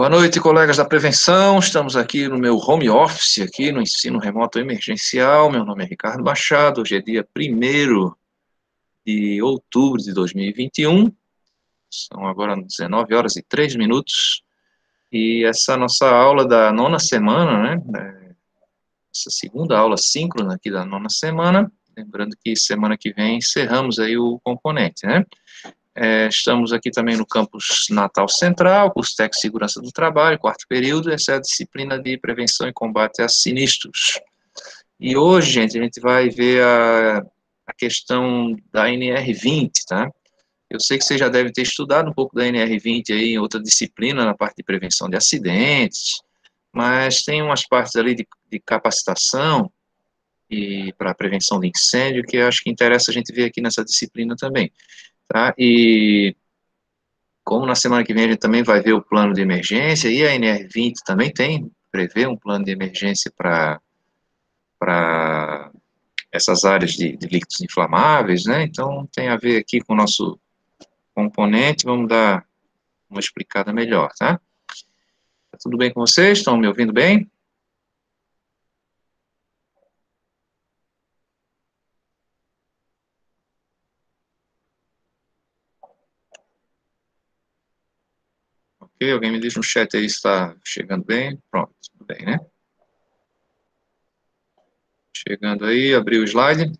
Boa noite, colegas da prevenção. Estamos aqui no meu home office, aqui no ensino remoto emergencial. Meu nome é Ricardo Machado. Hoje é dia 1º de outubro de 2021. São agora 19 horas e 3 minutos. E essa nossa aula da nona semana, né? Essa segunda aula síncrona aqui da nona semana. Lembrando que semana que vem encerramos aí o componente, né? Estamos aqui também no campus Natal Central, curso técnico de segurança do trabalho, 4º período, essa é a disciplina de prevenção e combate a sinistros. E hoje, gente, a gente vai ver a questão da NR20, tá? Eu sei que você já deve ter estudado um pouco da NR20 aí em outra disciplina, na parte de prevenção de acidentes, mas tem umas partes ali de capacitação e para prevenção de incêndio que eu acho que interessa a gente ver aqui nessa disciplina também. Tá? E como na semana que vem a gente também vai ver o plano de emergência, e a NR20 também prevê um plano de emergência para essas áreas de líquidos inflamáveis, né? Então tem a ver aqui com o nosso componente, vamos dar uma explicada melhor, tá? Tá tudo bem com vocês? Estão me ouvindo bem? Ok, alguém me diz no chat aí se está chegando bem? Pronto, tudo bem, né? Chegando aí, abri o slide.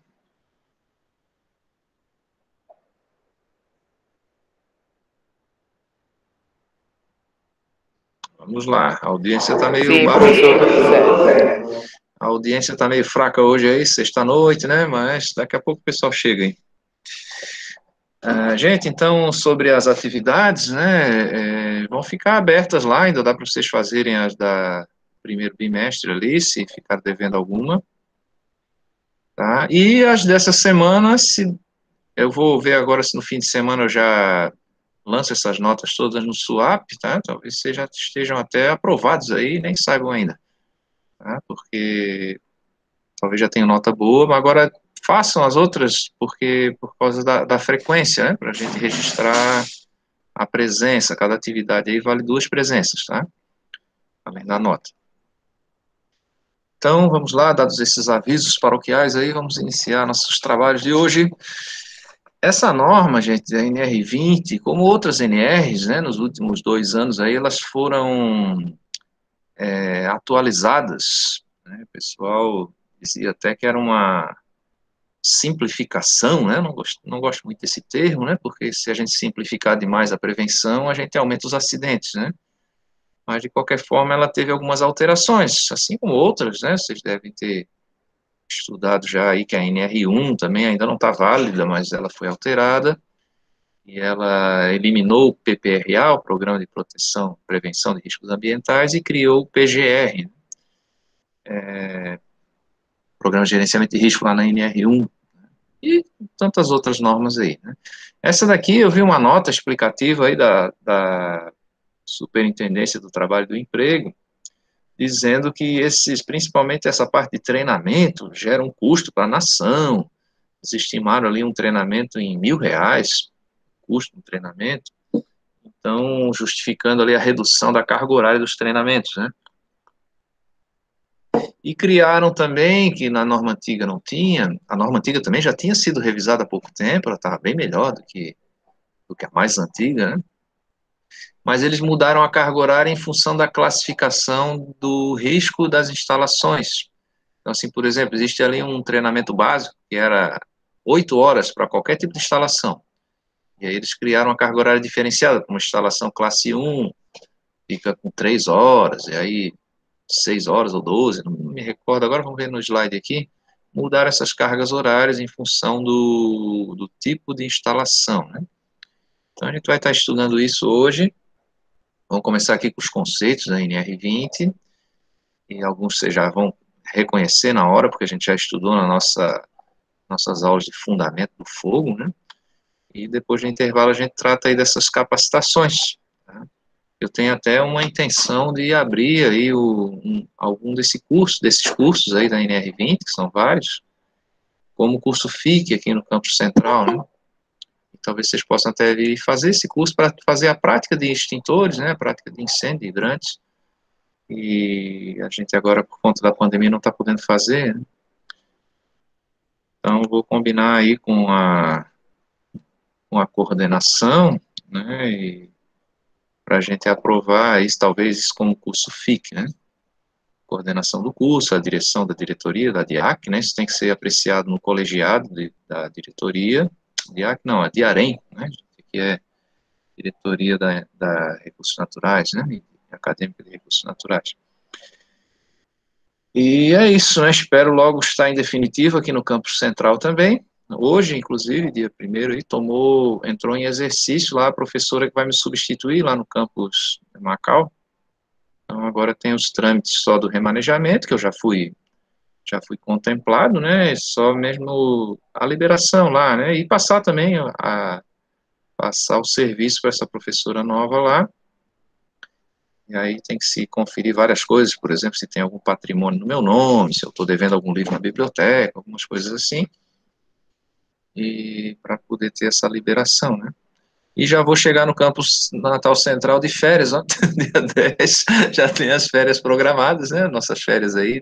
Vamos lá, a audiência está meio... Sim, professor, tudo certo. A audiência está meio fraca hoje aí, sexta-noite, né? Mas daqui a pouco o pessoal chega aí. Gente, então, sobre as atividades, né? Vão ficar abertas lá, ainda dá para vocês fazerem as da primeiro bimestre ali, se ficar devendo alguma. Tá? E as dessa semana, eu vou ver agora se no fim de semana eu já lanço essas notas todas no SWAP, tá? Talvez vocês já estejam até aprovados aí, nem saibam ainda. Tá? Porque talvez já tenham nota boa, mas agora façam as outras, porque por causa da frequência, né, para a gente registrar a presença, cada atividade aí vale 2 presenças, tá? Além da nota. Então, vamos lá, dados esses avisos paroquiais aí, vamos iniciar nossos trabalhos de hoje. Essa norma, gente, da NR20, como outras NRs, né, nos últimos 2 anos aí, elas foram atualizadas, né, o pessoal dizia até que era uma simplificação, né? Não gosto muito desse termo, né? Porque se a gente simplificar demais a prevenção, a gente aumenta os acidentes, né? Mas de qualquer forma, ela teve algumas alterações, assim como outras, né? Vocês devem ter estudado já aí que a NR1 também ainda não está válida, mas ela foi alterada e ela eliminou o PPRA, o Programa de Proteção e Prevenção de Riscos Ambientais, e criou o PGR, Programa de Gerenciamento de Risco lá na NR1, e tantas outras normas aí, né? Essa daqui eu vi uma nota explicativa aí da Superintendência do Trabalho e do Emprego, dizendo que principalmente essa parte de treinamento, gera um custo para a nação. Eles estimaram ali um treinamento em R$ 1.000, custo do treinamento, então justificando ali a redução da carga horária dos treinamentos, né? E criaram também, que na norma antiga não tinha, a norma antiga também já tinha sido revisada há pouco tempo, ela estava bem melhor do que a mais antiga, né? Mas eles mudaram a carga horária em função da classificação do risco das instalações. Então, assim, por exemplo, existe ali um treinamento básico que era 8 horas para qualquer tipo de instalação. E aí eles criaram uma carga horária diferenciada, uma instalação classe 1 fica com 3 horas, e aí 6 horas ou 12, não me recordo, agora vamos ver no slide aqui, mudar essas cargas horárias em função do tipo de instalação, né? Então a gente vai estar estudando isso hoje. Vamos começar aqui com os conceitos da NR20, e alguns vocês já vão reconhecer na hora, porque a gente já estudou nossas aulas de fundamento do fogo, né? E depois do intervalo a gente trata aí dessas capacitações, tá? Eu tenho até uma intenção de abrir aí algum desses cursos aí da NR20, que são vários, como o curso FIC aqui no Campus Central, né? talvez vocês possam até vir fazer esse curso para fazer a prática de extintores, né, a prática de incêndio, hidrantes, e a gente agora, por conta da pandemia, não está podendo fazer, né? Então, vou combinar aí com a coordenação, né, para a gente aprovar isso, talvez como curso FIC, né, coordenação do curso, a direção da diretoria, da DIAC, né, isso tem que ser apreciado no colegiado da diretoria, DIAC não, a DIAREM, né, que é diretoria da Recursos Naturais, né, acadêmica de Recursos Naturais. E é isso, né, espero logo estar em definitivo aqui no campus central também. Hoje, inclusive, dia 1º, entrou em exercício lá a professora que vai me substituir lá no campus de Macau. Então, agora tem os trâmites só do remanejamento, que eu já fui contemplado, né, só mesmo a liberação lá, né, e passar também passar o serviço para essa professora nova lá. E aí tem que se conferir várias coisas, por exemplo, se tem algum patrimônio no meu nome, se eu estou devendo algum livro na biblioteca, algumas coisas assim, e para poder ter essa liberação, né. E já vou chegar no campus Natal Central de férias, ó, dia 10, já tem as férias programadas, né, nossas férias aí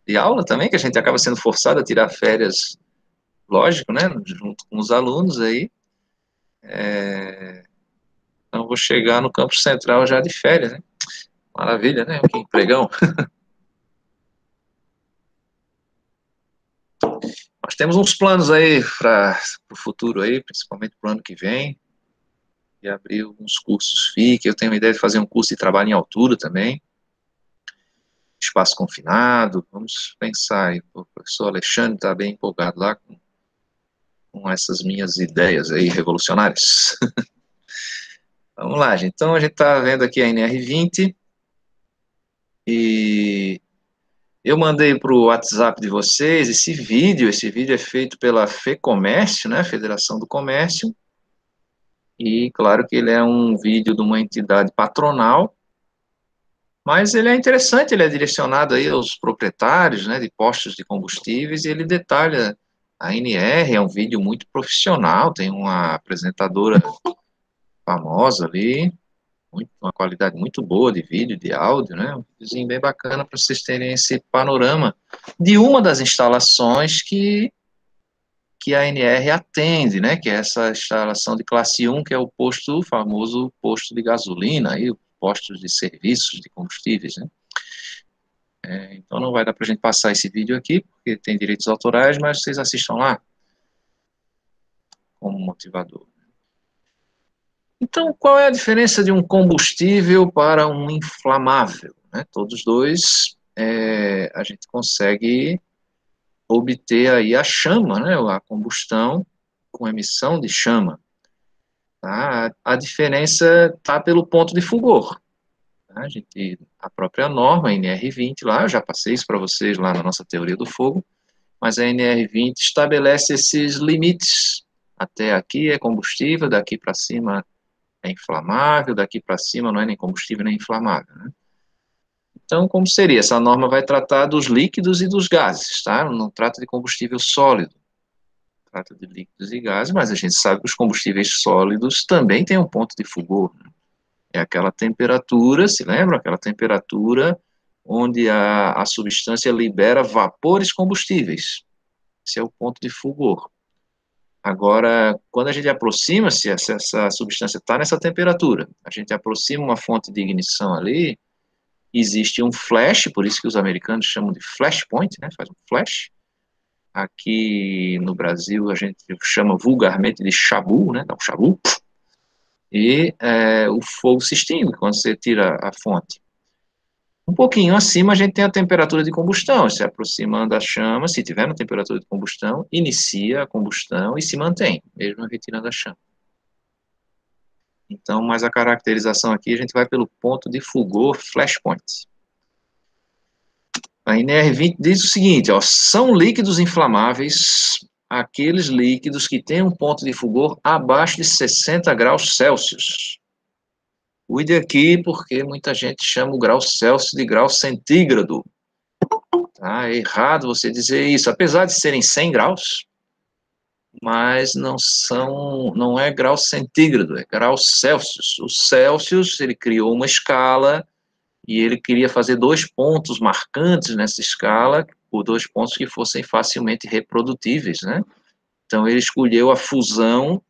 de aula também, que a gente acaba sendo forçado a tirar férias, lógico, né, junto com os alunos aí. Então, vou chegar no campus central já de férias, né? Maravilha, né? Que empregão. Nós temos uns planos aí para o futuro aí, principalmente para o ano que vem, de abrir alguns cursos FIC. Eu tenho a ideia de fazer um curso de trabalho em altura também, espaço confinado. Vamos pensar aí. O professor Alexandre está bem empolgado lá com essas minhas ideias aí revolucionárias. Vamos lá, gente. Então, a gente está vendo aqui a NR20 e eu mandei para o WhatsApp de vocês esse vídeo é feito pela FEComércio, né, Federação do Comércio, e claro que ele é um vídeo de uma entidade patronal, mas ele é interessante, ele é direcionado aí aos proprietários, né, de postos de combustíveis, e ele detalha a NR, é um vídeo muito profissional, tem uma apresentadora famosa ali, uma qualidade muito boa de vídeo, de áudio, né, um videozinho bem bacana para vocês terem esse panorama de uma das instalações que a NR atende, né, que é essa instalação de classe 1, que é o famoso posto de gasolina, aí, postos de serviços de combustíveis, né. Então não vai dar para a gente passar esse vídeo aqui, porque tem direitos autorais, mas vocês assistam lá, como motivador. Então, qual é a diferença de um combustível para um inflamável, né? Todos dois, a gente consegue obter aí a chama, né, a combustão com emissão de chama. Tá? A diferença está pelo ponto de fulgor. Tá? A própria norma, a NR20 lá, eu já passei isso para vocês lá na nossa teoria do fogo, mas a NR20 estabelece esses limites. Até aqui é combustível, daqui para cima é inflamável, daqui para cima não é nem combustível nem inflamável, né? Então, como seria? Essa norma vai tratar dos líquidos e dos gases, tá? Não trata de combustível sólido, trata de líquidos e gases, mas a gente sabe que os combustíveis sólidos também têm um ponto de fulgor, né? É aquela temperatura, se lembra? Aquela temperatura onde a substância libera vapores combustíveis. Esse é o ponto de fulgor. Agora, quando a gente aproxima, se essa substância está nessa temperatura, a gente aproxima uma fonte de ignição ali, existe um flash, por isso que os americanos chamam de flashpoint, né, faz um flash. Aqui no Brasil a gente chama vulgarmente de chabu, né, dá um chabu, e o fogo se extingue quando você tira a fonte. Um pouquinho acima a gente tem a temperatura de combustão, se aproximando da chama, se tiver na temperatura de combustão, inicia a combustão e se mantém, mesmo retirando a chama. Então, mas a caracterização aqui, a gente vai pelo ponto de fulgor flashpoint. A NR20 diz o seguinte, ó, são líquidos inflamáveis aqueles líquidos que têm um ponto de fulgor abaixo de 60 graus Celsius. Cuide aqui, porque muita gente chama o grau Celsius de grau centígrado. Tá? É errado você dizer isso. Apesar de serem 100 graus, mas não é grau centígrado, é grau Celsius. O Celsius, ele criou uma escala e ele queria fazer 2 pontos marcantes nessa escala, por 2 pontos que fossem facilmente reprodutíveis, né? Então, ele escolheu a fusão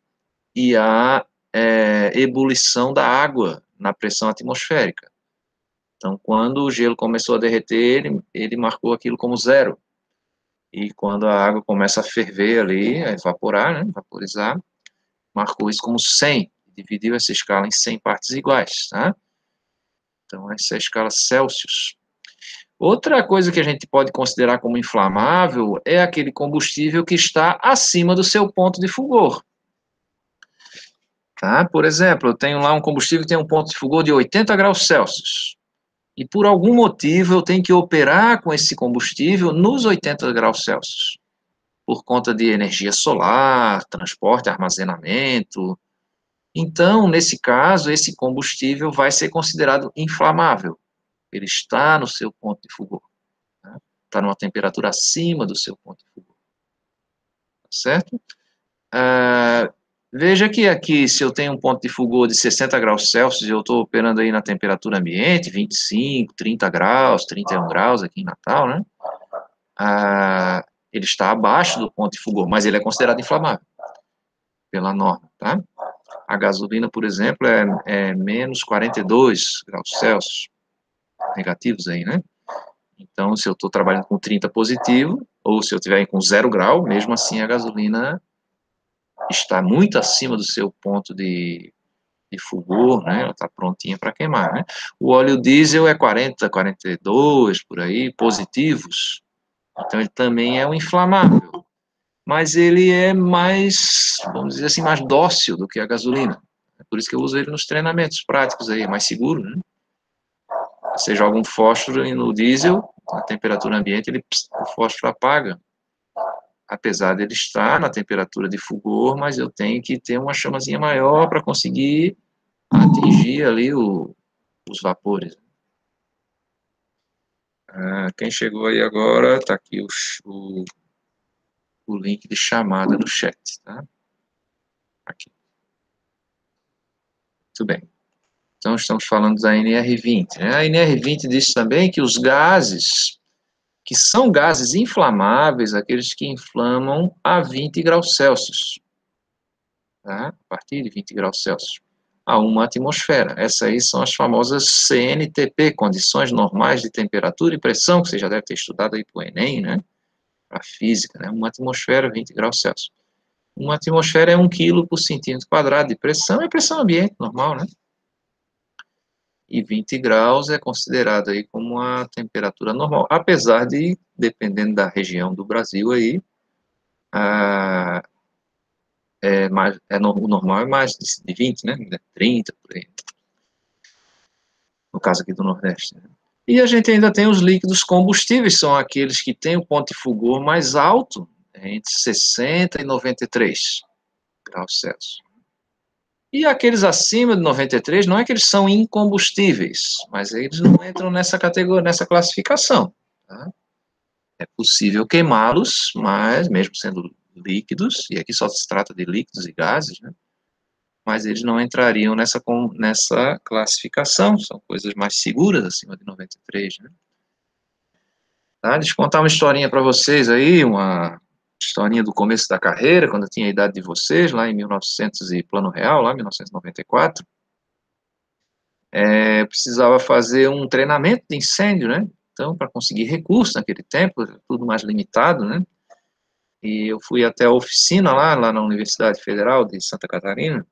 e a ebulição da água na pressão atmosférica. Então, quando o gelo começou a derreter, ele marcou aquilo como 0. E quando a água começa a ferver ali, a evaporar, né, vaporizar, marcou isso como 100. Dividiu essa escala em 100 partes iguais, tá? Então, essa é a escala Celsius. Outra coisa que a gente pode considerar como inflamável é aquele combustível que está acima do seu ponto de fulgor. Tá? Por exemplo, eu tenho lá um combustível que tem um ponto de fulgor de 80 graus Celsius. E por algum motivo eu tenho que operar com esse combustível nos 80 graus Celsius. Por conta de energia solar, transporte, armazenamento. Então, nesse caso, esse combustível vai ser considerado inflamável. Ele está no seu ponto de fulgor. Tá? Está numa temperatura acima do seu ponto de fulgor. Certo? Veja que aqui, se eu tenho um ponto de fulgor de 60 graus Celsius, eu estou operando aí na temperatura ambiente, 25, 30 graus, 31 graus aqui em Natal, né? Ele está abaixo do ponto de fulgor, mas ele é considerado inflamável pela norma, tá? A gasolina, por exemplo, é menos 42 graus Celsius, negativos aí, né? Então, se eu estou trabalhando com 30 positivo, ou se eu estiver com 0 grau, mesmo assim a gasolina está muito acima do seu ponto de fulgor, né? Ela está prontinha para queimar, né? O óleo diesel é 40, 42, por aí, positivos. Então, ele também é um inflamável. Mas ele é mais, vamos dizer assim, mais dócil do que a gasolina. É por isso que eu uso ele nos treinamentos práticos aí, é mais seguro, né? Você joga um fósforo no diesel, na temperatura ambiente, o fósforo apaga. Apesar de ele estar na temperatura de fulgor, mas eu tenho que ter uma chamazinha maior para conseguir atingir ali os vapores. Quem chegou aí agora, está aqui o link de chamada no chat, tá? Aqui. Muito bem. Então, estamos falando da NR20. Né? A NR20 diz também que os gases, que são gases inflamáveis, aqueles que inflamam a 20 graus Celsius, tá? A partir de 20 graus Celsius, a uma atmosfera. Essas aí são as famosas CNTP, condições normais de temperatura e pressão, que você já deve ter estudado aí para o Enem, né? Para a física, né? Uma atmosfera, 20 graus Celsius. Uma atmosfera é 1 kg por centímetro quadrado de pressão, é pressão ambiente normal, né? E 20 graus é considerado aí como uma temperatura normal, apesar de, dependendo da região do Brasil aí, o normal é mais de 20, né? 30, por aí. No caso aqui do Nordeste. Né? E a gente ainda tem os líquidos combustíveis, são aqueles que têm o ponto de fulgor mais alto, entre 60 e 93 graus Celsius. E aqueles acima de 93, não é que eles são incombustíveis, mas eles não entram nessa categoria, nessa classificação. Tá? É possível queimá-los, mas mesmo sendo líquidos, e aqui só se trata de líquidos e gases, né? Mas eles não entrariam nessa classificação, são coisas mais seguras acima de 93, né? Tá? Deixa eu contar uma historinha para vocês aí, uma historinha do começo da carreira, quando eu tinha a idade de vocês, lá em 1900 e Plano Real, lá em 1994, eu precisava fazer um treinamento de incêndio, né? Então, para conseguir recursos naquele tempo, tudo mais limitado, né? E eu fui até a oficina lá na Universidade Federal de Santa Catarina,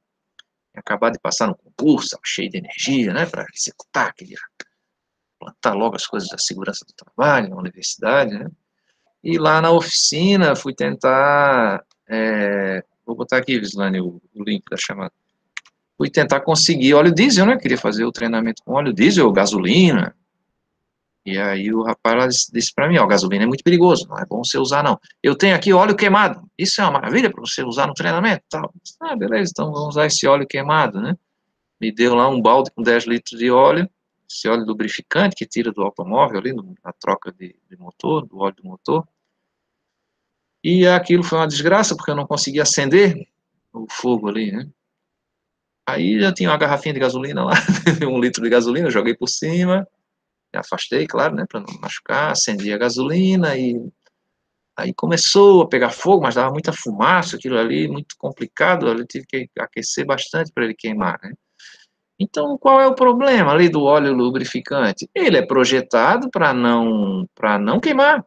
acabar de passar no concurso, cheio de energia, né, para executar, queria plantar logo as coisas da segurança do trabalho na universidade, né? E lá na oficina fui tentar, vou botar aqui, Vislane, o link da chamada. Fui tentar conseguir óleo diesel, né? Queria fazer o treinamento com óleo diesel ou gasolina. E aí o rapaz disse para mim, ó, gasolina é muito perigoso, não é bom você usar não. Eu tenho aqui óleo queimado, isso é uma maravilha para você usar no treinamento, tal. Beleza, então vamos usar esse óleo queimado, né? Me deu lá um balde com 10 litros de óleo, esse óleo lubrificante que tira do automóvel ali, na troca de motor, do óleo do motor. E aquilo foi uma desgraça, porque eu não conseguia acender o fogo ali, né? Aí já tinha uma garrafinha de gasolina lá, 1 litro de gasolina, joguei por cima, me afastei, claro, né, para não machucar, acendi a gasolina e aí começou a pegar fogo, mas dava muita fumaça, aquilo ali, muito complicado, ali tive que aquecer bastante para ele queimar, né? Então, qual é o problema ali do óleo lubrificante? Ele é projetado para não queimar,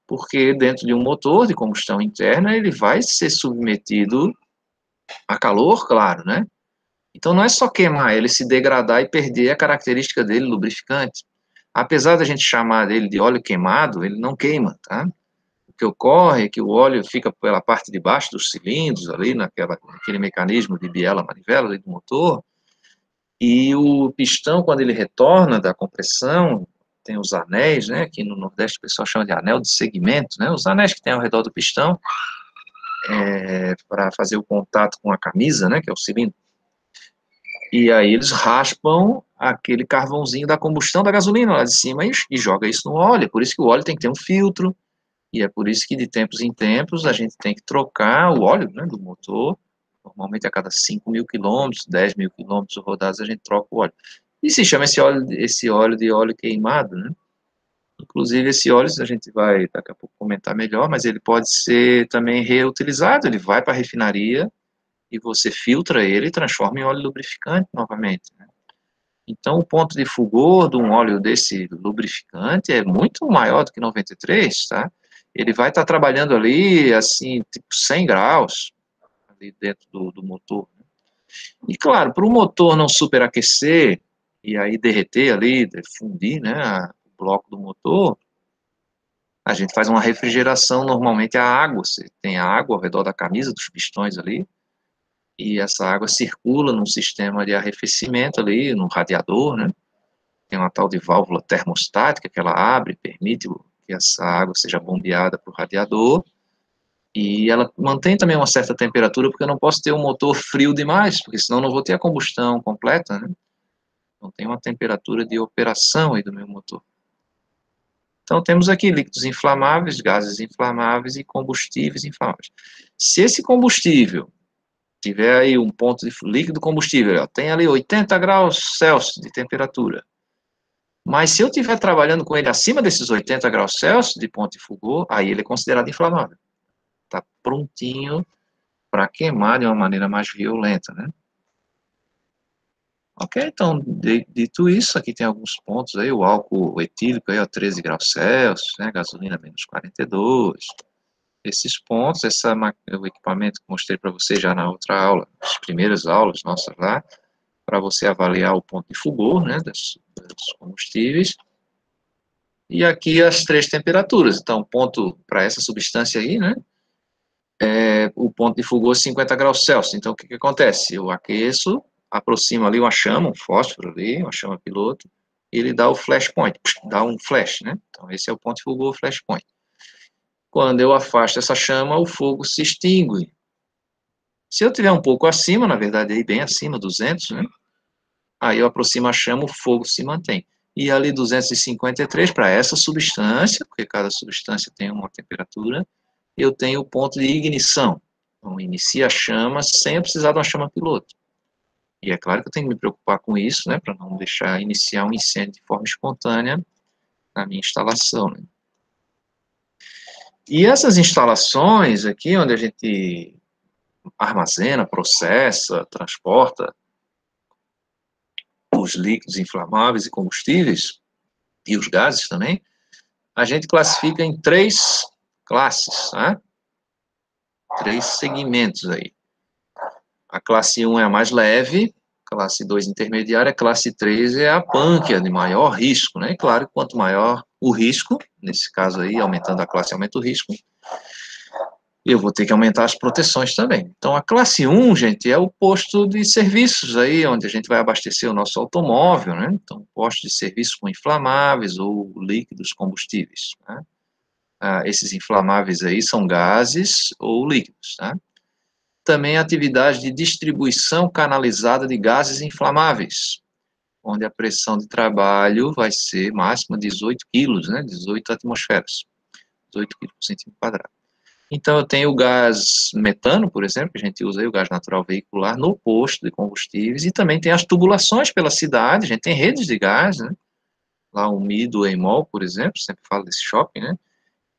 porque dentro de um motor de combustão interna, ele vai ser submetido a calor, claro, né? Então não é só queimar, ele se degradar e perder a característica dele lubrificante. Apesar da gente chamar ele de óleo queimado, ele não queima, tá? O que ocorre é que o óleo fica pela parte de baixo dos cilindros, ali naquele mecanismo de biela-manivela ali do motor, e o pistão, quando ele retorna da compressão, tem os anéis, né? Aqui no Nordeste o pessoal chama de anel de segmento, né? Os anéis que tem ao redor do pistão, para fazer o contato com a camisa, né? Que é o cilindro. E aí eles raspam aquele carvãozinho da combustão da gasolina lá de cima e joga isso no óleo. Por isso que o óleo tem que ter um filtro, e é por isso que de tempos em tempos a gente tem que trocar o óleo, né, do motor. Normalmente a cada 5 mil quilômetros, 10 mil quilômetros rodados a gente troca o óleo. E se chama esse óleo de óleo queimado, né? Inclusive esse óleo a gente vai daqui a pouco comentar melhor, mas ele pode ser também reutilizado, ele vai para a refinaria e você filtra ele e transforma em óleo lubrificante novamente, né? Então, o ponto de fulgor de um óleo desse lubrificante é muito maior do que 93, tá? Ele vai estar trabalhando ali, assim, tipo 100 graus, ali dentro do motor. E, claro, para o motor não superaquecer e aí derreter ali, fundir, né, o bloco do motor, a gente faz uma refrigeração, normalmente a água, você tem a água ao redor da camisa, dos pistões ali, e essa água circula num sistema de arrefecimento ali, no radiador, né? Tem uma tal de válvula termostática que ela abre, permite que essa água seja bombeada para o radiador, e ela mantém também uma certa temperatura, porque eu não posso ter um motor frio demais, porque senão não vou ter a combustão completa, né? Então tem uma temperatura de operação aí do meu motor. Então temos aqui líquidos inflamáveis, gases inflamáveis e combustíveis inflamáveis. Se esse combustível tiver aí um ponto de líquido combustível, ó, tem ali 80 graus Celsius de temperatura, mas se eu estiver trabalhando com ele acima desses 80 graus Celsius de ponto de fulgor, aí ele é considerado inflamável. Está prontinho para queimar de uma maneira mais violenta, né? Ok, então, dito isso, aqui tem alguns pontos aí, o álcool etílico aí, ó, 13 graus Celsius, né, gasolina menos 42, esses pontos, o equipamento que mostrei para você já na outra aula, as primeiras aulas nossas lá, para você avaliar o ponto de fulgor, né, dos combustíveis, e aqui as 3 temperaturas, então, ponto para essa substância aí, né, o ponto de fulgor é 50 graus Celsius, então, o que acontece? Eu aqueço, aproximo ali uma chama, um fósforo ali, uma chama piloto, e ele dá o flash point, dá um flash, né, então, esse é o ponto de fulgor, flash point. Quando eu afasto essa chama, o fogo se extingue. Se eu tiver um pouco acima, na verdade, aí bem acima, 200, né, aí eu aproximo a chama, o fogo se mantém. E ali 253, para essa substância, porque cada substância tem uma temperatura, eu tenho o ponto de ignição. Então, inicia a chama sem precisar de uma chama piloto. E é claro que eu tenho que me preocupar com isso, né, para não deixar iniciar um incêndio de forma espontânea na minha instalação, né. E essas instalações aqui, onde a gente armazena, processa, transporta os líquidos inflamáveis e combustíveis, e os gases também, a gente classifica em 3 classes, né? 3 segmentos aí. A classe 1 é a mais leve, classe 2 intermediária, classe 3 é a pânquea, de maior risco, né? E claro, quanto maior o risco, nesse caso aí, aumentando a classe, aumenta o risco, eu vou ter que aumentar as proteções também. Então, a classe 1, gente, é o posto de serviços aí, onde a gente vai abastecer o nosso automóvel, né? Então, posto de serviço com inflamáveis ou líquidos combustíveis, né? Esses inflamáveis aí são gases ou líquidos, tá? Também atividade de distribuição canalizada de gases inflamáveis, onde a pressão de trabalho vai ser máxima 18 quilos, né? 18 atmosferas, 18 quilos por centímetro quadrado. Então, eu tenho o gás metano, por exemplo, que a gente usa aí, o gás natural veicular, no posto de combustíveis, e também tem as tubulações pela cidade, a gente tem redes de gás, né? Lá o Mido Emol, por exemplo, sempre falo desse shopping, né?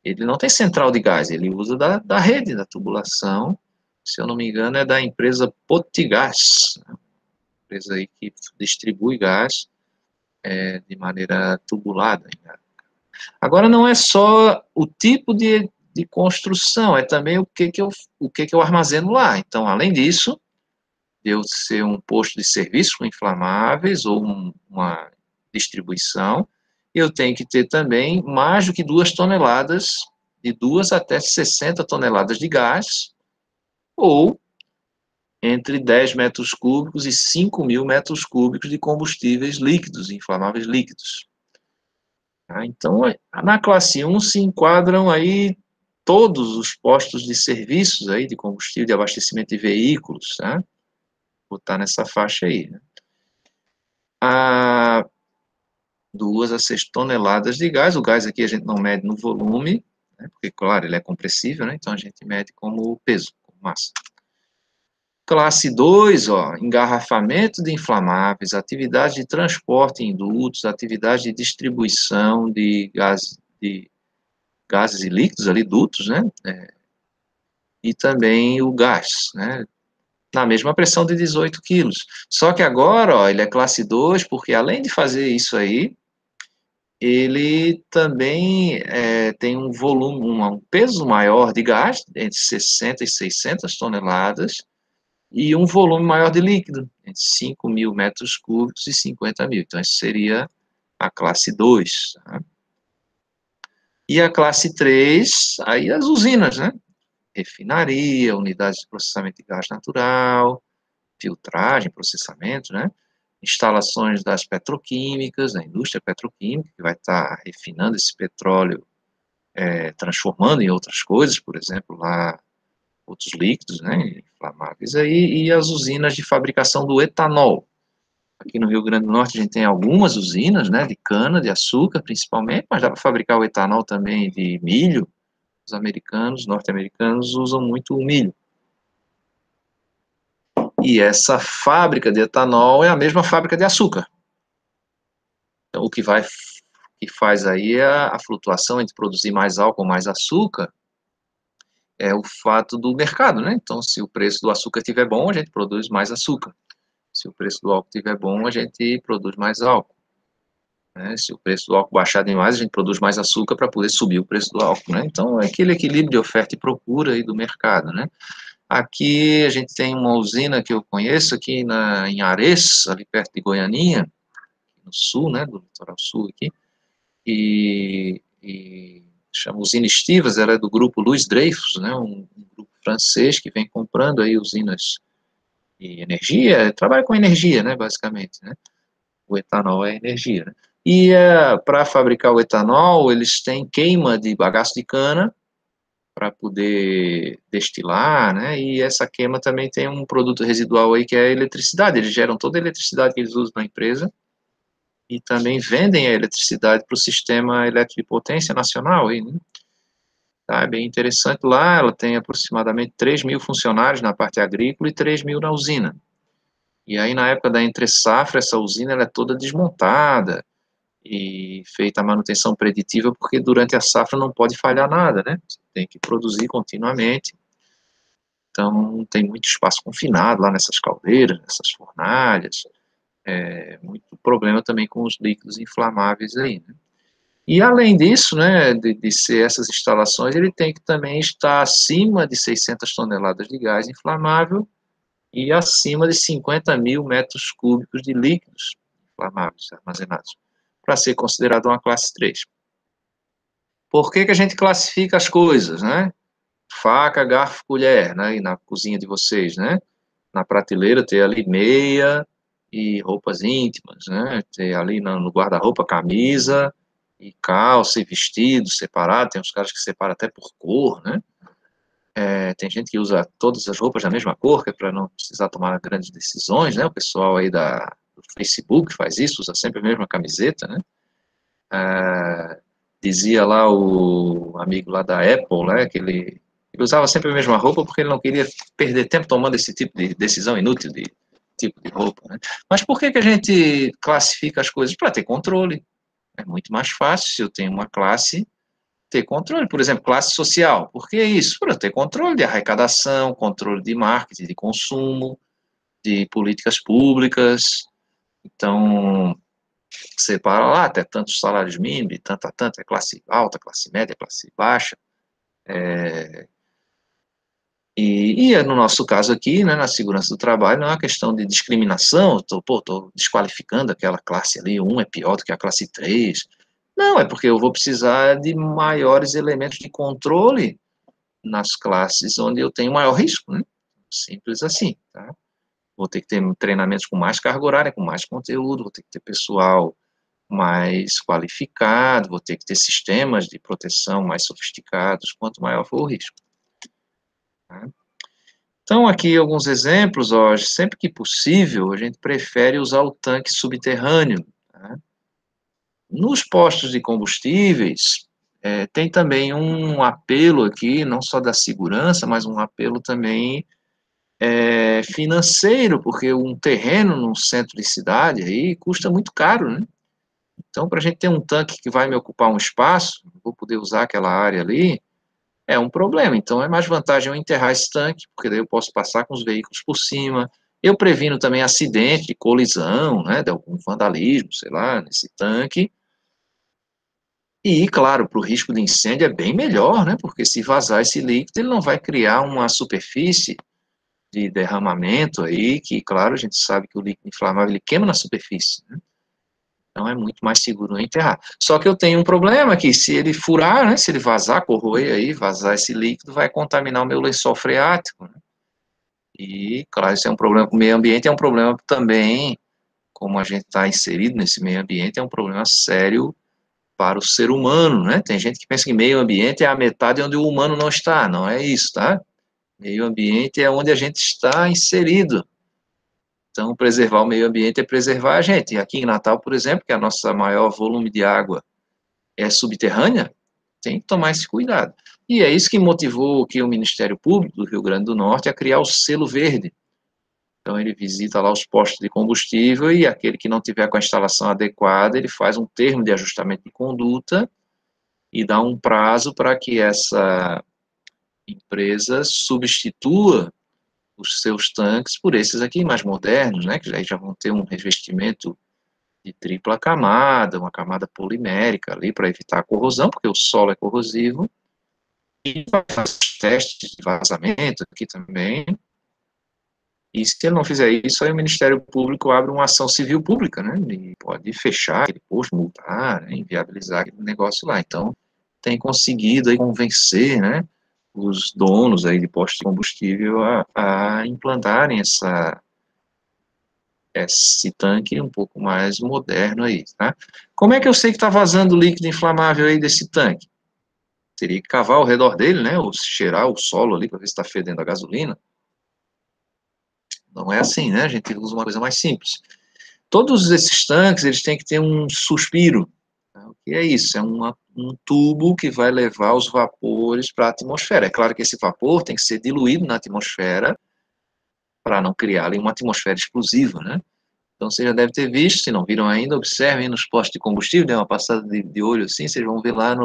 Ele não tem central de gás, ele usa da rede, da tubulação, se eu não me engano, é da empresa Potigás, né? Empresa aí que distribui gás de maneira tubulada. Agora, não é só o tipo de construção, é também o que eu armazeno lá. Então, além disso, de eu ser um posto de serviço com inflamáveis ou uma distribuição, eu tenho que ter também mais do que 2 toneladas, de 2 até 60 toneladas de gás, ou entre 10 metros cúbicos e 5.000 metros cúbicos de combustíveis líquidos, inflamáveis líquidos. Então, na classe 1 se enquadram aí todos os postos de serviços aí de combustível, de abastecimento de veículos, tá? Vou estar nessa faixa aí, né? A 2 a 6 toneladas de gás, o gás aqui a gente não mede no volume, né? Porque, claro, ele é compressível, né? Então a gente mede como peso, como massa. Classe 2, ó, engarrafamento de inflamáveis, atividade de transporte em dutos, atividade de distribuição de gases e líquidos ali, dutos, né? E também o gás, né? Na mesma pressão de 18 quilos. Só que agora, ó, ele é classe 2, porque além de fazer isso aí, ele também tem um volume, um peso maior de gás, entre 60 e 600 toneladas, e um volume maior de líquido, entre 5.000 metros cúbicos e 50.000. Então, essa seria a classe 2. Tá? E a classe 3, aí as usinas, né? Refinaria, unidades de processamento de gás natural, filtragem, processamento, né? Instalações das petroquímicas, da indústria petroquímica, que vai estar refinando esse petróleo, transformando em outras coisas, por exemplo, lá outros líquidos, né, inflamáveis aí, e as usinas de fabricação do etanol. Aqui no Rio Grande do Norte a gente tem algumas usinas, né, de cana, de açúcar principalmente, mas dá para fabricar o etanol também de milho. Os americanos, norte-americanos, usam muito o milho. E essa fábrica de etanol é a mesma fábrica de açúcar. Então, o que faz aí é a flutuação entre produzir mais álcool ou mais açúcar, é o fato do mercado, né? Então, se o preço do açúcar estiver bom, a gente produz mais açúcar. Se o preço do álcool estiver bom, a gente produz mais álcool. Né? Se o preço do álcool baixar demais, a gente produz mais açúcar para poder subir o preço do álcool. Né? Então, é aquele equilíbrio de oferta e procura aí do mercado. Né? Aqui a gente tem uma usina que eu conheço aqui em Ares, ali perto de Goianinha, no sul, né, do litoral sul aqui, e chama Usina Estivas, ela é do grupo Louis Dreyfus, né, um grupo francês que vem comprando aí usinas de energia, trabalha com energia, né, basicamente, né, o etanol é energia, né? E para fabricar o etanol, eles têm queima de bagaço de cana para poder destilar, né, e essa queima também tem um produto residual aí que é a eletricidade, eles geram toda a eletricidade que eles usam na empresa, e também vendem a eletricidade para o sistema elétrico de potência nacional, aí, né? Tá, é bem interessante lá, ela tem aproximadamente 3.000 funcionários na parte agrícola e 3.000 na usina. E aí, na época da entre-safra, essa usina ela é toda desmontada e feita a manutenção preditiva, porque durante a safra não pode falhar nada, né? Você tem que produzir continuamente. Então, tem muito espaço confinado lá nessas caldeiras, nessas fornalhas. Muito problema também com os líquidos inflamáveis aí, né? E além disso, né, de ser essas instalações, ele tem que também estar acima de 600 toneladas de gás inflamável e acima de 50.000 metros cúbicos de líquidos inflamáveis armazenados, para ser considerado uma classe 3. Por que a gente classifica as coisas, né? Faca, garfo, colher, né? E na cozinha de vocês, né? Na prateleira ter ali meia e roupas íntimas, né? Ter ali no guarda-roupa camisa e calça e vestido separado. Tem uns caras que separam até por cor, né? Tem gente que usa todas as roupas da mesma cor, que é para não precisar tomar grandes decisões, né? O pessoal aí do Facebook faz isso, usa sempre a mesma camiseta, né? Dizia lá o amigo lá da Apple, né? Que ele Ele usava sempre a mesma roupa porque ele não queria perder tempo tomando esse tipo de decisão inútil de tipo de roupa, né? Mas por que que a gente classifica as coisas? Para ter controle. É muito mais fácil se eu tenho uma classe ter controle. Por exemplo, classe social. Por que isso? Para ter controle de arrecadação, controle de marketing, de consumo, de políticas públicas. Então, separa lá até tantos salários mínimos, tanto a tanto, é classe alta, classe média, classe baixa. E no nosso caso aqui, né, na segurança do trabalho, não é uma questão de discriminação, estou desqualificando aquela classe ali, um é pior do que a classe 3. Não, é porque eu vou precisar de maiores elementos de controle nas classes onde eu tenho maior risco, né? Simples assim, tá? Vou ter que ter treinamentos com mais carga horária, com mais conteúdo, vou ter que ter pessoal mais qualificado, vou ter que ter sistemas de proteção mais sofisticados, quanto maior for o risco. Tá? Então, aqui alguns exemplos, ó, sempre que possível, a gente prefere usar o tanque subterrâneo. Tá? Nos postos de combustíveis, tem também um apelo aqui, não só da segurança, mas um apelo também financeiro, porque um terreno num centro de cidade aí custa muito caro, né? Então, para a gente ter um tanque que vai me ocupar um espaço, vou poder usar aquela área ali, é um problema. Então, é mais vantagem eu enterrar esse tanque, porque daí eu posso passar com os veículos por cima. Eu previno também acidente, colisão, né, de algum vandalismo, sei lá, nesse tanque. E, claro, para o risco de incêndio é bem melhor, né, porque se vazar esse líquido, ele não vai criar uma superfície de derramamento aí, que, claro, a gente sabe que o líquido inflamável ele queima na superfície, né? Então é muito mais seguro enterrar. Só que eu tenho um problema que se ele furar, né, se ele vazar, corroer aí, vazar esse líquido, vai contaminar o meu lençol freático, né? E, claro, isso é um problema para o meio ambiente, é um problema também, como a gente está inserido nesse meio ambiente, é um problema sério para o ser humano, né? Tem gente que pensa que meio ambiente é a metade onde o humano não está, não é isso, tá? Meio ambiente é onde a gente está inserido. Então, preservar o meio ambiente é preservar a gente. E aqui em Natal, por exemplo, que a nossa maior volume de água é subterrânea, tem que tomar esse cuidado. E é isso que motivou que o Ministério Público do Rio Grande do Norte a criar o selo verde. Então, ele visita lá os postos de combustível e aquele que não tiver com a instalação adequada, ele faz um termo de ajustamento de conduta e dá um prazo para que essa empresa substitua os seus tanques por esses aqui mais modernos, né, que já vão ter um revestimento de tripla camada, uma camada polimérica ali para evitar a corrosão, porque o solo é corrosivo, e faz testes de vazamento aqui também, e se ele não fizer isso, aí o Ministério Público abre uma ação civil pública, né, e pode fechar aquele posto, multar, né, inviabilizar aquele negócio lá. Então, tem conseguido aí convencer, né, os donos aí de postos de combustível a implantarem esse tanque um pouco mais moderno aí, tá? Como é que eu sei que está vazando líquido inflamável aí desse tanque? Teria que cavar ao redor dele, né, ou cheirar o solo ali para ver se está fedendo a gasolina. Não é assim, né, a gente usa uma coisa mais simples. Todos esses tanques, eles têm que ter um suspiro. Tá? O que é isso? É um tubo que vai levar os vapores para a atmosfera. É claro que esse vapor tem que ser diluído na atmosfera para não criar ali uma atmosfera explosiva, né? Então, você já deve ter visto, se não viram ainda, observem nos postos de combustível, dê uma passada de olho assim, vocês vão ver lá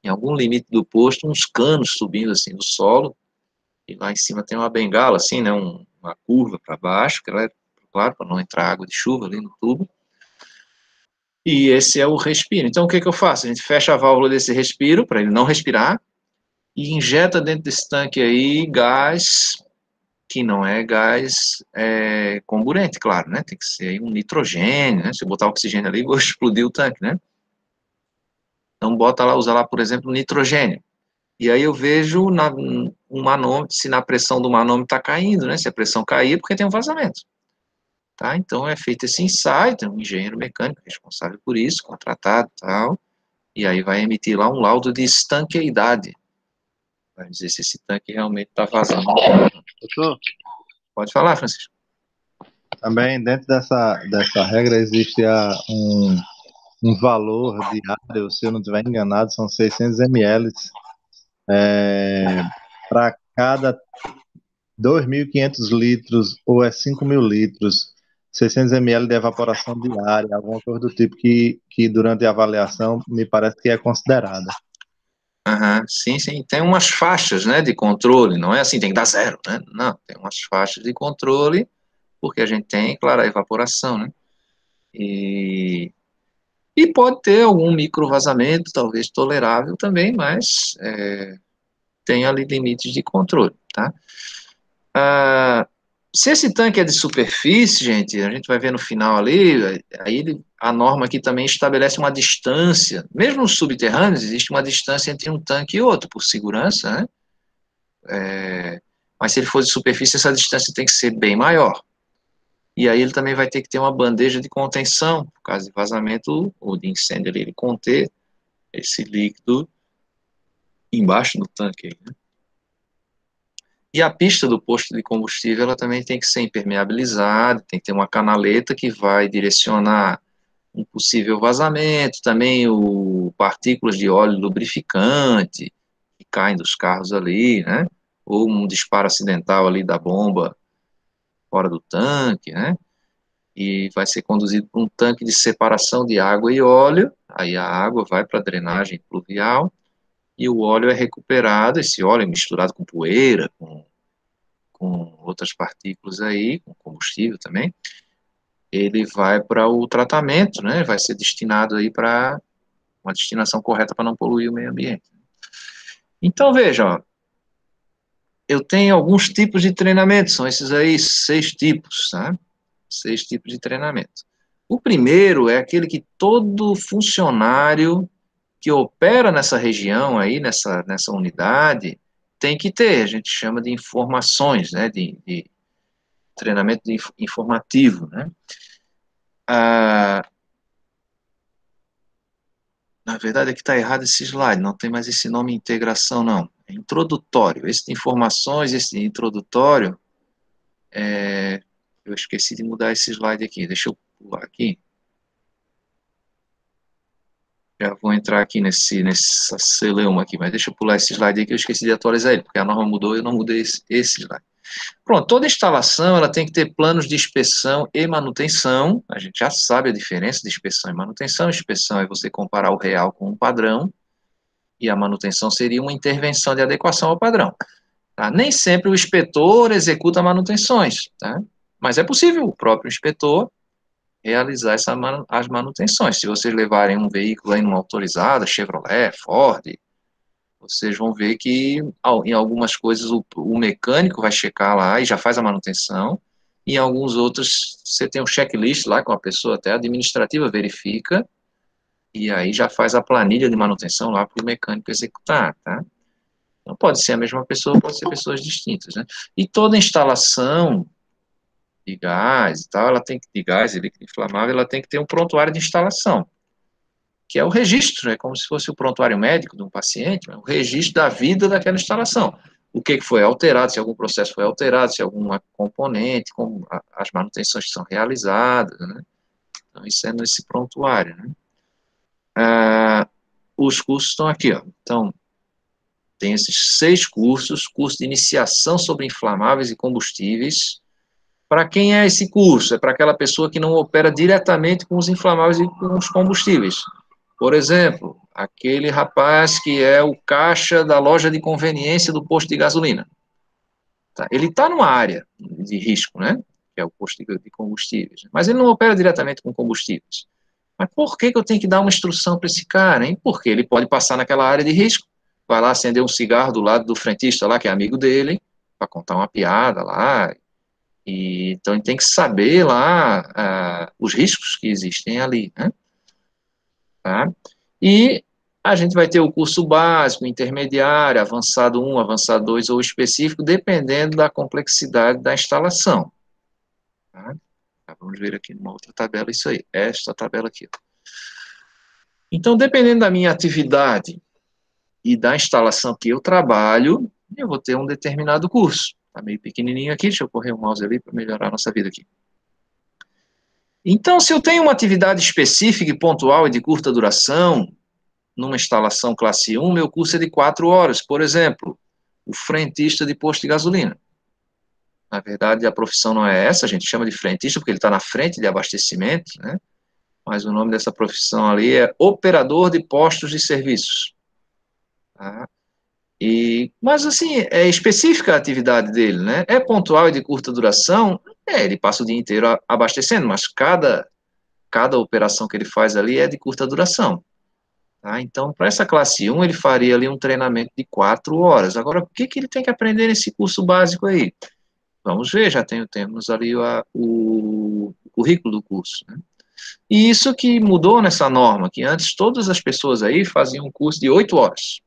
em algum limite do posto, uns canos subindo assim do solo, e lá em cima tem uma bengala assim, né, uma curva para baixo, que ela é, claro, para não entrar água de chuva ali no tubo, e esse é o respiro. Então, o que que eu faço? A gente fecha a válvula desse respiro, para ele não respirar, e injeta dentro desse tanque aí gás que não é gás comburente, claro, né? Tem que ser aí um nitrogênio, né? Se eu botar oxigênio ali, vou explodir o tanque, né? Então, bota lá, usa lá, por exemplo, nitrogênio. E aí eu vejo um manômetro, se na pressão do manômetro está caindo, né? Se a pressão cair, é porque tem um vazamento. Tá? Então, é feito esse ensaio, tem um engenheiro mecânico responsável por isso, contratado e tal, e aí vai emitir lá um laudo de estanqueidade. Vai dizer se esse tanque realmente está vazando. Doutor, Pode falar, Francisco. também dentro dessa regra existe um valor diário, se eu não estiver enganado, são 600 ml para cada 2.500 litros ou é 5.000 litros, 600 ml de evaporação diária, alguma coisa do tipo que durante a avaliação me parece que é considerada. Aham, sim, sim. Tem umas faixas, né, de controle, não é assim, tem que dar zero, né? Não, tem umas faixas de controle, porque a gente tem, claro, a evaporação, né? E, e pode ter algum microvazamento, talvez tolerável também, mas tem ali limites de controle, tá? Ah, se esse tanque é de superfície, gente, a gente vai ver no final ali, aí a norma aqui também estabelece uma distância, mesmo nos subterrâneos, existe uma distância entre um tanque e outro, por segurança, né? Mas se ele for de superfície, essa distância tem que ser bem maior. E aí ele também vai ter que ter uma bandeja de contenção, por caso de vazamento ou de incêndio ali, ele conter esse líquido embaixo do tanque, né? E a pista do posto de combustível, ela também tem que ser impermeabilizada, tem que ter uma canaleta que vai direcionar um possível vazamento, também partículas de óleo lubrificante que caem dos carros ali, né? Ou um disparo acidental ali da bomba fora do tanque, né? E vai ser conduzido por um tanque de separação de água e óleo, aí a água vai para a drenagem pluvial, e o óleo é recuperado, esse óleo é misturado com poeira, com outras partículas aí, com combustível também, ele vai para o tratamento, né, vai ser destinado aí para uma destinação correta para não poluir o meio ambiente. Então, veja, ó, eu tenho alguns tipos de treinamento, são esses aí, 6 tipos, tá? 6 tipos de treinamento. O primeiro é aquele que todo funcionário que opera nessa região aí, nessa unidade, tem que ter, a gente chama de informações, né, de treinamento informativo, né. Ah, na verdade, aqui está errado esse slide, não tem mais esse nome integração, não. É introdutório. Esse de informações, esse de introdutório, eu esqueci de mudar esse slide aqui, deixa eu pular aqui. Já vou entrar aqui nessa celeuma aqui, mas deixa eu pular esse slide aqui, eu esqueci de atualizar ele, porque a norma mudou e eu não mudei esse slide. Pronto, toda instalação ela tem que ter planos de inspeção e manutenção. A gente já sabe a diferença de inspeção e manutenção. Inspeção é você comparar o real com um padrão, e a manutenção seria uma intervenção de adequação ao padrão. Tá? Nem sempre o inspetor executa manutenções, tá? Mas é possível o próprio inspetor realizar as manutenções. Se vocês levarem um veículo aí numa autorizada, Chevrolet, Ford, vocês vão ver que em algumas coisas o mecânico vai checar lá e já faz a manutenção, e em alguns outros você tem um checklist lá que uma pessoa até administrativa verifica, e aí já faz a planilha de manutenção lá para o mecânico executar, tá? Não pode ser a mesma pessoa, pode ser pessoas distintas, né? E toda instalação de gás e tal, ela tem que, de gás e líquido inflamável, ela tem que ter um prontuário de instalação, que é o registro, é como se fosse o prontuário médico de um paciente, o registro da vida daquela instalação. O que foi alterado, se algum processo foi alterado, se alguma componente, como as manutenções que são realizadas, né? Então, isso é nesse prontuário, né? Os cursos estão aqui, ó. Então, tem esses 6 cursos, curso de iniciação sobre inflamáveis e combustíveis. Para quem é esse curso? É para aquela pessoa que não opera diretamente com os inflamáveis e com os combustíveis. Por exemplo, aquele rapaz que é o caixa da loja de conveniência do posto de gasolina. Tá? Ele está numa área de risco, né? Que é o posto de combustíveis. Mas ele não opera diretamente com combustíveis. Mas por que eu tenho que dar uma instrução para esse cara, hein? Porque ele pode passar naquela área de risco, vai lá acender um cigarro do lado do frentista lá, que é amigo dele, para contar uma piada lá. E, então ele tem que saber lá os riscos que existem ali, né? Tá? E a gente vai ter o curso básico, intermediário, avançado 1, avançado 2 ou específico, dependendo da complexidade da instalação. Tá? Vamos ver aqui numa outra tabela isso aí, esta tabela aqui. Então, dependendo da minha atividade e da instalação que eu trabalho, eu vou ter um determinado curso. Está meio pequenininho aqui, deixa eu correr o mouse ali para melhorar a nossa vida aqui. Então, se eu tenho uma atividade específica e pontual e de curta duração, numa instalação classe 1, meu curso é de 4 horas. Por exemplo, o frentista de posto de gasolina. Na verdade, a profissão não é essa, a gente chama de frentista porque ele está na frente de abastecimento, né? Mas o nome dessa profissão ali é operador de postos de serviços. Tá? Mas, assim, é específica a atividade dele, né? É pontual e de curta duração? Ele passa o dia inteiro abastecendo, mas cada operação que ele faz ali é de curta duração. Tá? Então, para essa classe 1, ele faria ali um treinamento de 4 horas. Agora, o que ele tem que aprender nesse curso básico aí? Vamos ver, já temos ali o currículo do curso, né? E isso que mudou nessa norma, que antes todas as pessoas aí faziam um curso de 8 horas,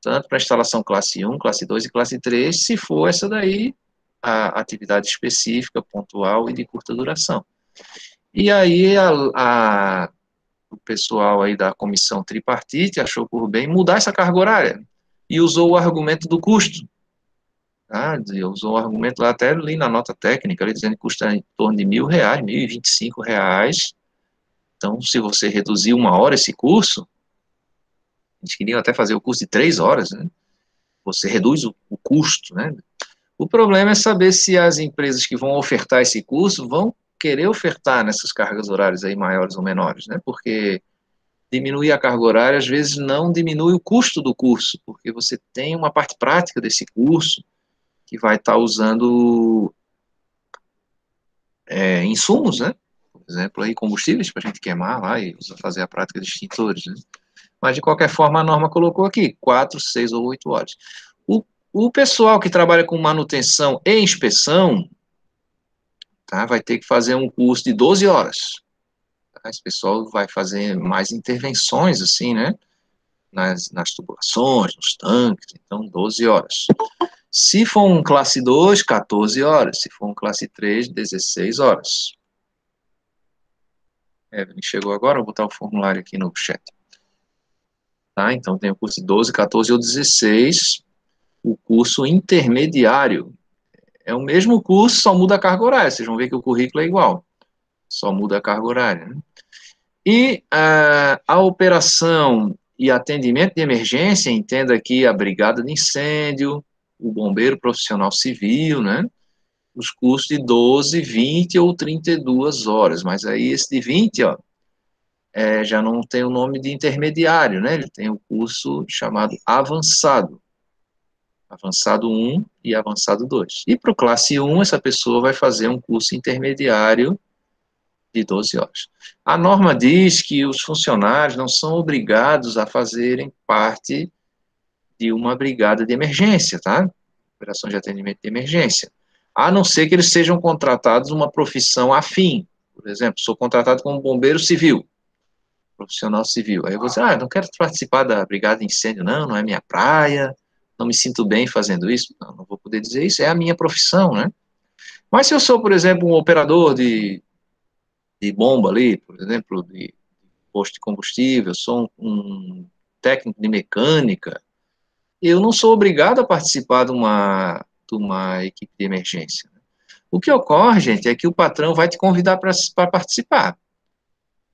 tanto para instalação classe 1, classe 2 e classe 3, se for essa daí, a atividade específica, pontual e de curta duração. E aí o pessoal aí da comissão tripartite achou por bem mudar essa carga horária e usou o argumento do custo. Tá? Usou o argumento lá, até ali na nota técnica, ali, dizendo que custa em torno de R$1.000, R$1.025. Então, se você reduzir 1 hora esse curso, a gente queria até fazer o curso de 3 horas, né? Você reduz o custo, né? O problema é saber se as empresas que vão ofertar esse curso vão querer ofertar nessas cargas horárias aí maiores ou menores, né? Porque diminuir a carga horária, às vezes, não diminui o custo do curso, porque você tem uma parte prática desse curso que vai estar usando insumos, né? Por exemplo, aí, combustíveis para a gente queimar lá e fazer a prática de extintores, né? Mas, de qualquer forma, a norma colocou aqui 4, 6 ou 8 horas. O pessoal que trabalha com manutenção e inspeção, tá, vai ter que fazer um curso de 12 horas. Tá? Esse pessoal vai fazer mais intervenções, assim, né? Nas tubulações, nos tanques, então 12 horas. Se for um classe 2, 14 horas. Se for um classe 3, 16 horas. Evelyn chegou agora, vou botar o formulário aqui no chat. Tá? Então tem o curso de 12, 14 ou 16. O curso intermediário é o mesmo curso, só muda a carga horária. Vocês vão ver que o currículo é igual. Só muda a carga horária. Né? E a operação e atendimento de emergência, entenda aqui a brigada de incêndio, o bombeiro profissional civil, né? Os cursos de 12, 20 ou 32 horas. Mas aí esse de 20, ó, já não tem o nome de intermediário, né? Ele tem o curso chamado avançado. Avançado 1 e avançado 2. E para o classe 1, essa pessoa vai fazer um curso intermediário de 12 horas. A norma diz que os funcionários não são obrigados a fazerem parte de uma brigada de emergência, tá? Operação de atendimento de emergência. A não ser que eles sejam contratados uma profissão afim. Por exemplo, sou contratado como bombeiro civil, profissional civil. Aí eu vou dizer, não quero participar da brigada de incêndio, não é minha praia, não me sinto bem fazendo isso. Não vou poder dizer isso, é a minha profissão, né? Mas se eu sou, por exemplo, um operador de bomba ali, por exemplo, de posto de combustível, sou um técnico de mecânica, eu não sou obrigado a participar de uma equipe de emergência. O que ocorre, gente, é que o patrão vai te convidar para participar.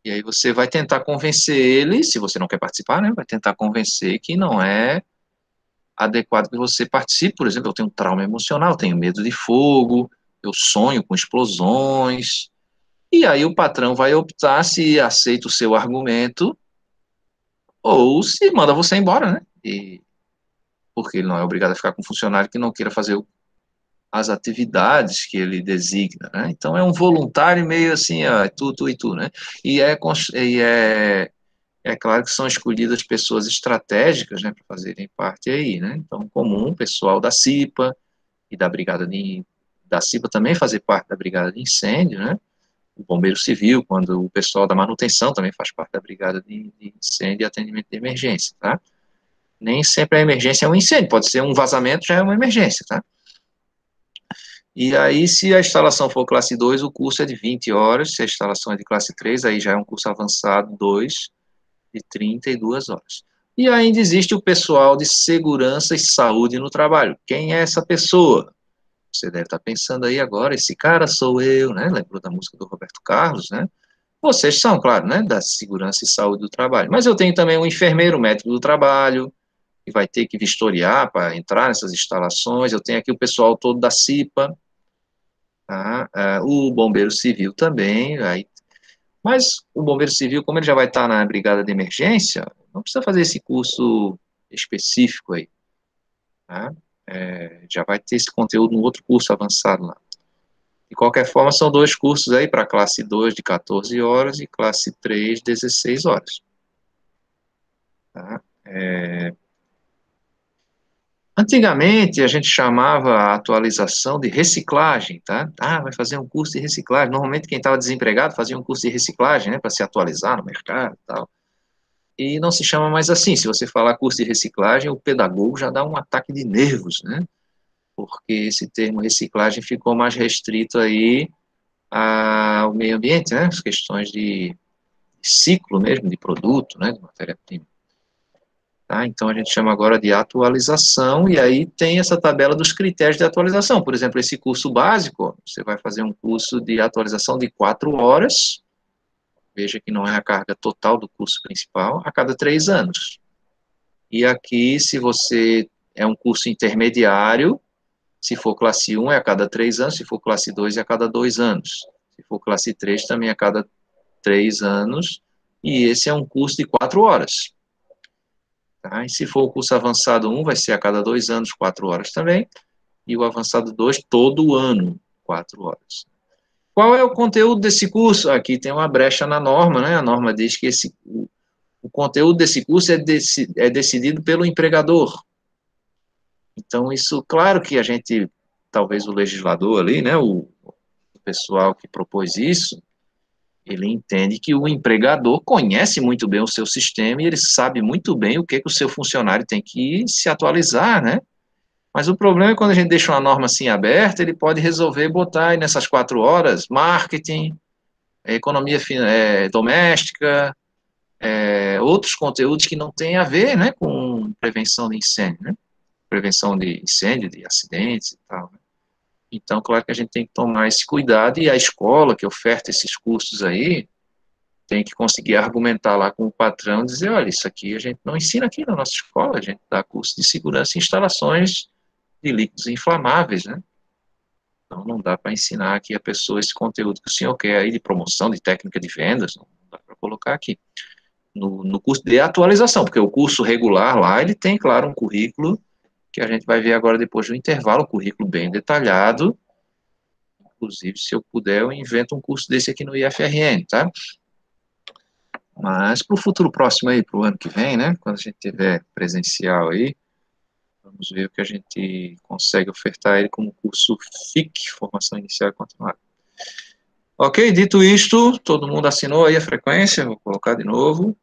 E aí você vai tentar convencer ele, se você não quer participar, né, vai tentar convencer que não é adequado que você participe. Por exemplo, eu tenho trauma emocional, tenho medo de fogo, eu sonho com explosões, e aí o patrão vai optar se aceita o seu argumento ou se manda você embora, né? Porque ele não é obrigado a ficar com um funcionário que não queira fazer as atividades que ele designa, né? Então é um voluntário meio assim, tu e tu, né? E é claro que são escolhidas pessoas estratégicas, né, para fazerem parte aí, né? Então, comum, o pessoal da CIPA e da CIPA também fazer parte da brigada de incêndio, né? O bombeiro civil, quando o pessoal da manutenção também faz parte da brigada de incêndio e atendimento de emergência, tá? Nem sempre a emergência é um incêndio, pode ser um vazamento, já é uma emergência, tá? E aí, se a instalação for classe 2, o curso é de 20 horas, se a instalação é de classe 3, aí já é um curso avançado 2, de 32 horas. E ainda existe o pessoal de segurança e saúde no trabalho. Quem é essa pessoa? Você deve estar pensando aí agora, esse cara sou eu, né? Lembrou da música do Roberto Carlos, né? Vocês são, claro, né? Da segurança e saúde do trabalho. Mas eu tenho também um enfermeiro, médico do trabalho, que vai ter que vistoriar para entrar nessas instalações. Eu tenho aqui o pessoal todo da CIPA, tá? O Bombeiro Civil também, aí. Mas o Bombeiro Civil, como ele já vai estar na Brigada de Emergência, não precisa fazer esse curso específico aí, tá? Já vai ter esse conteúdo no outro curso avançado lá. De qualquer forma, são 2 cursos aí, para classe 2 de 14 horas e classe 3, 16 horas. Tá? Antigamente, a gente chamava a atualização de reciclagem, tá? Vai fazer um curso de reciclagem. Normalmente, quem estava desempregado fazia um curso de reciclagem, né, para se atualizar no mercado e tal. E não se chama mais assim. Se você falar curso de reciclagem, o pedagogo já dá um ataque de nervos, né? Porque esse termo reciclagem ficou mais restrito aí ao meio ambiente, né? As questões de ciclo mesmo, de produto, né, de matéria-prima. Tá? Então, a gente chama agora de atualização, e aí tem essa tabela dos critérios de atualização. Por exemplo, esse curso básico, você vai fazer um curso de atualização de 4 horas, veja que não é a carga total do curso principal, a cada 3 anos. E aqui, se você é um curso intermediário, se for classe 1 é a cada 3 anos, se for classe 2 é a cada 2 anos. Se for classe 3 também é a cada 3 anos, e esse é um curso de 4 horas. Tá? E se for o curso avançado 1, vai ser a cada 2 anos, 4 horas também, e o avançado 2, todo ano, 4 horas. Qual é o conteúdo desse curso? Aqui tem uma brecha na norma, né? A norma diz que o conteúdo desse curso é decidido pelo empregador. Então, isso, claro que a gente, talvez o legislador ali, né, o pessoal que propôs isso, ele entende que o empregador conhece muito bem o seu sistema e ele sabe muito bem o que o seu funcionário tem que se atualizar, né? Mas o problema é quando a gente deixa uma norma assim aberta, ele pode resolver botar aí nessas 4 horas marketing, economia doméstica, outros conteúdos que não têm a ver, né, com prevenção de incêndio, né? Prevenção de incêndio, de acidentes e tal, né? Então, claro que a gente tem que tomar esse cuidado, e a escola que oferta esses cursos aí tem que conseguir argumentar lá com o patrão, dizer, olha, isso aqui a gente não ensina aqui na nossa escola, a gente dá curso de segurança em instalações de líquidos inflamáveis, né? Então, não dá para ensinar aqui a pessoa esse conteúdo que o senhor quer aí de promoção, de técnica de vendas, não dá para colocar aqui. No curso de atualização, porque o curso regular lá, ele tem, claro, um currículo que a gente vai ver agora depois do intervalo, um currículo bem detalhado. Inclusive, se eu puder, eu invento um curso desse aqui no IFRN, tá? Mas para o futuro próximo aí, para o ano que vem, né? Quando a gente tiver presencial aí, vamos ver o que a gente consegue ofertar ele como curso FIC, Formação Inicial e Continuada. Ok, dito isto, todo mundo assinou aí a frequência, vou colocar de novo.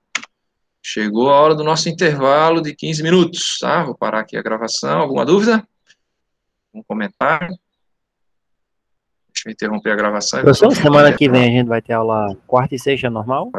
Chegou a hora do nosso intervalo de 15 minutos, tá? Vou parar aqui a gravação. Alguma dúvida? Um comentário? Deixa eu interromper a gravação. Professor, semana que vem a gente vai ter aula quarta e sexta normal?